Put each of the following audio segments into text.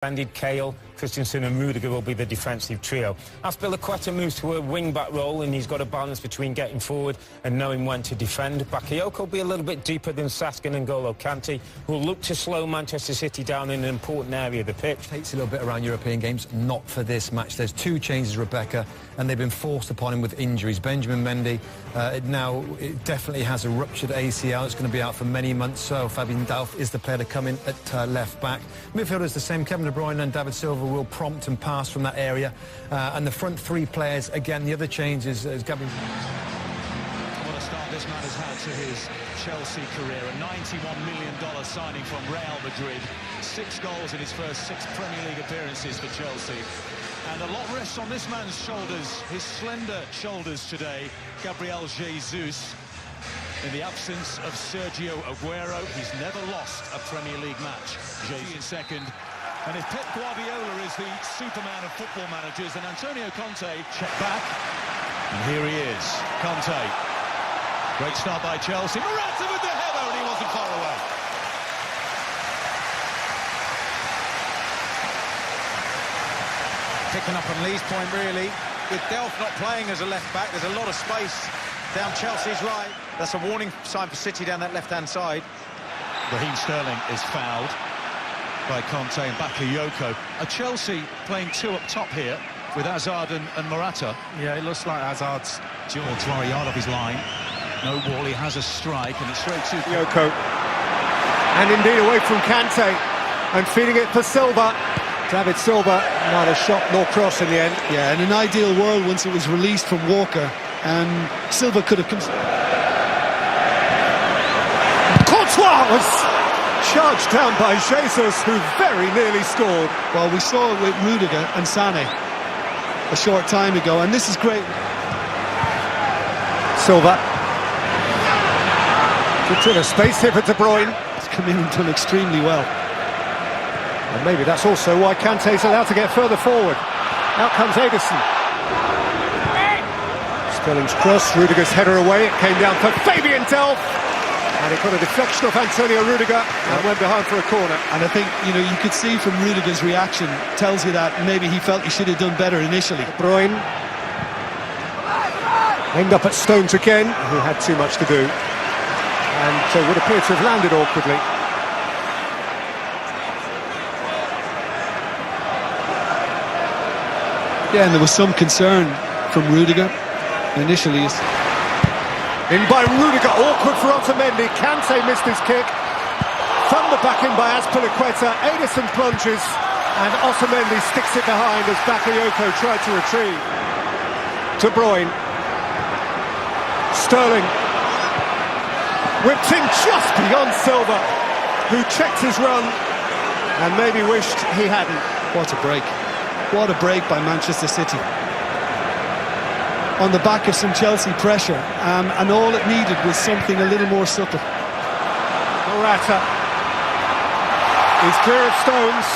Banded Kale, Christensen and Rudiger will be the defensive trio. Azpilicueta moves to a wing-back role and he's got a balance between getting forward and knowing when to defend. Bakayoko will be a little bit deeper than Saskin and N'Golo Kante, who will look to slow Manchester City down in an important area of the pitch. Takes a little bit around European games, not for this match. There's two changes, Rebecca, and they've been forced upon him with injuries. Benjamin Mendy, it definitely has a ruptured ACL. It's going to be out for many months, so Fabian Delph is the player to come in at left-back. Midfielders the same, Kevin De Bruyne and David Silva will prompt and pass from that area. And the front three players, again, the other change is Gabriel. What a start this man has had to his Chelsea career. A $91 million signing from Real Madrid. 6 goals in his first 6 Premier League appearances for Chelsea. And a lot rests on this man's shoulders, his slender shoulders today, Gabriel Jesus. In the absence of Sergio Aguero, he's never lost a Premier League match. Jesus in second. And if Pep Guardiola is the Superman of football managers, then Antonio Conte check back. And here he is, Conte. Great start by Chelsea. Morata with the header, and he wasn't far away. Picking up on Lee's point, really. With Delph not playing as a left-back, there's a lot of space down Chelsea's right. That's a warning sign for City down that left-hand side. Raheem Sterling is fouled by Conte and Bakayoko. A Chelsea playing 2 up top here with Hazard and Morata. Yeah, it looks like Hazard's George a yard off his line. No ball, he has a strike and it's straight to Yoko. And indeed away from Kante and feeding it for Silva. David Silva, neither shot nor cross in the end. Yeah, in an ideal world, once it was released from Walker, and Silva could have come. Courtois was charged down by Jesus, who very nearly scored. Well, we saw it with Rudiger and Sané a short time ago, and this is great. Silva. Gets in a space here for De Bruyne. It's come in and done extremely well. And maybe that's also why Kante's allowed to get further forward. Out comes Ederson. Sterling's cross, Rudiger's header away. It came down for Fabian Delph. And he got a deflection off Antonio Rudiger and went behind for a corner. And I think, you could see from Rudiger's reaction, tells you that maybe he felt he should have done better initially. De Bruyne. Aimed up at Stones again, who had too much to do. And would appear to have landed awkwardly. Yeah, and there was some concern from Rudiger initially. In by Rudiger, awkward for Otamendi. Kante missed his kick. Thundered back in by Azpilicueta. Ederson plunges, and Otamendi sticks it behind as Bakayoko tried to retrieve. De Bruyne. Sterling. Whipped in just beyond Silva, who checked his run and maybe wished he hadn't. What a break. What a break by Manchester City. On the back of some Chelsea pressure, and all it needed was something a little more subtle. Morata is clear of Stones.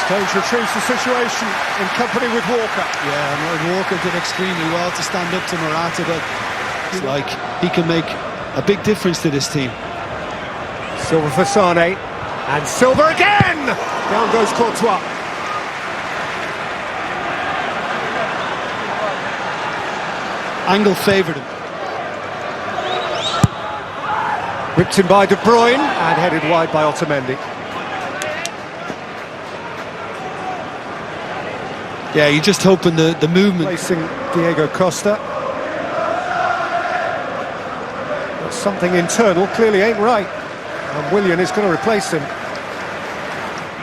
Stones retrieves the situation in company with Walker. Yeah, and Walker did extremely well to stand up to Morata, but it's like he can make a big difference to this team. Silva for Sané, and Silva again! Down goes Courtois. Angle favoured him. Whipped in by De Bruyne and headed wide by Otamendi. Yeah, you're just hoping the movement. Placing Diego Costa. But something internal clearly ain't right. And Willian is going to replace him.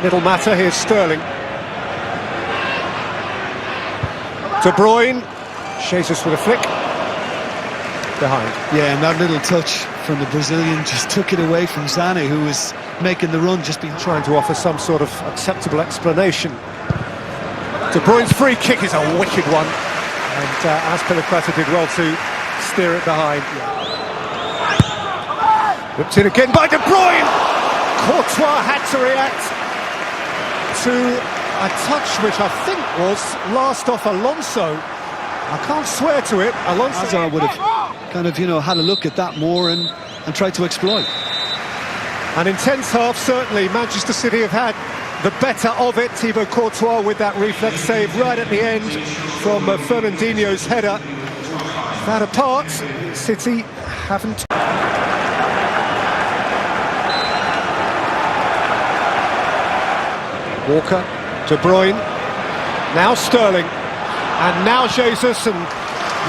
Little matter, here's Sterling. De Bruyne. Jesus with a flick. Behind. Yeah, and that little touch from the Brazilian just took it away from Sané, who was making the run just behind. Trying to offer some sort of acceptable explanation. De Bruyne's free kick is a wicked one. And Azpilicueta did well to steer it behind. Whipped in again by De Bruyne. Courtois had to react to a touch which I think was last off Alonso. I can't swear to it. Alonso Hazard would have kind of, had a look at that more and tried to exploit. An intense half, certainly. Manchester City have had the better of it. Thibaut Courtois with that reflex save right at the end from Fernandinho's header. That apart, City haven't... Walker, De Bruyne, now Sterling, and now Jesus, and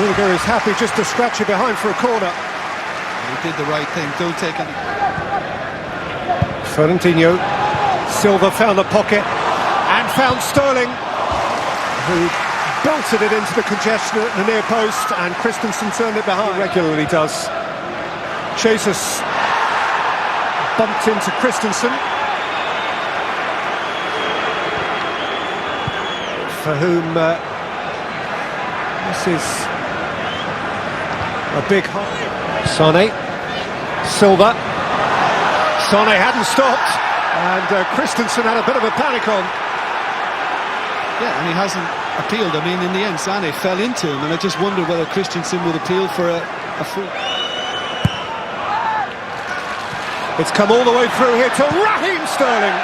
Rudiger is happy just to scratch it behind for a corner. He did the right thing, don't take any... Fernandinho, Silva found the pocket, and found Sterling, who belted it into the congestion at the near post, and Christensen turned it behind. He regularly does. Jesus bumped into Christensen, for whom this is a big hole. Sane, Silva. Sane hadn't stopped, and Christensen had a bit of a panic on. Yeah, and he hasn't appealed. I mean, in the end, Sane fell into him, and I just wondered whether Christensen would appeal for a free. It's come all the way through here to Raheem Sterling.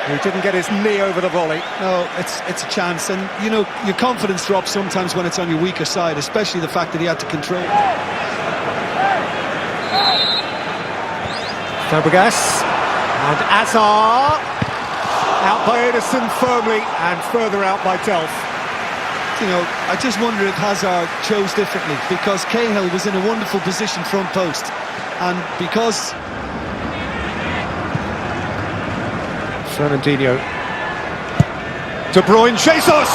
He didn't get his knee over the volley. No, it's a chance, and you know, your confidence drops sometimes when it's on your weaker side, especially the fact that he had to control. Fabregas and Azar, out by Ederson firmly, and further out by Delph. You know, I just wonder if Hazard chose differently, because Cahill was in a wonderful position front post, and because Fernandinho, De Bruyne, Jesus!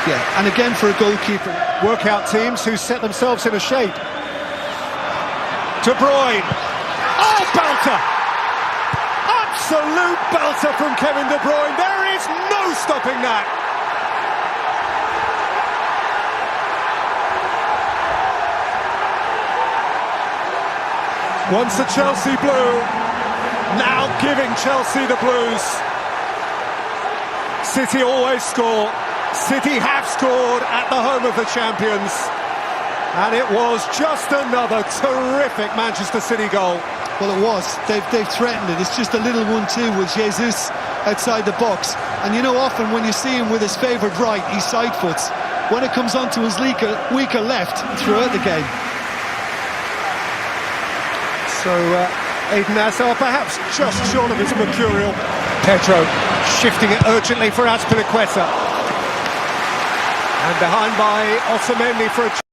yeah, and again for a goalkeeper. Workout teams who set themselves in a shape. De Bruyne, oh, belter! Absolute belter from Kevin De Bruyne. There is no stopping that. Once a Chelsea blue, now giving Chelsea the blues. City always score. City have scored at the home of the champions. And it was just another terrific Manchester City goal. Well, it was. They've threatened it. It's just a little 1-2 with Jesus outside the box. And you know, often when you see him with his favoured right, he side foots. When it comes onto his weaker left, throughout the game. So Eden Hazard perhaps just short of his mercurial. Pedro shifting it urgently for Azpilicueta. And behind by Otamendi for a...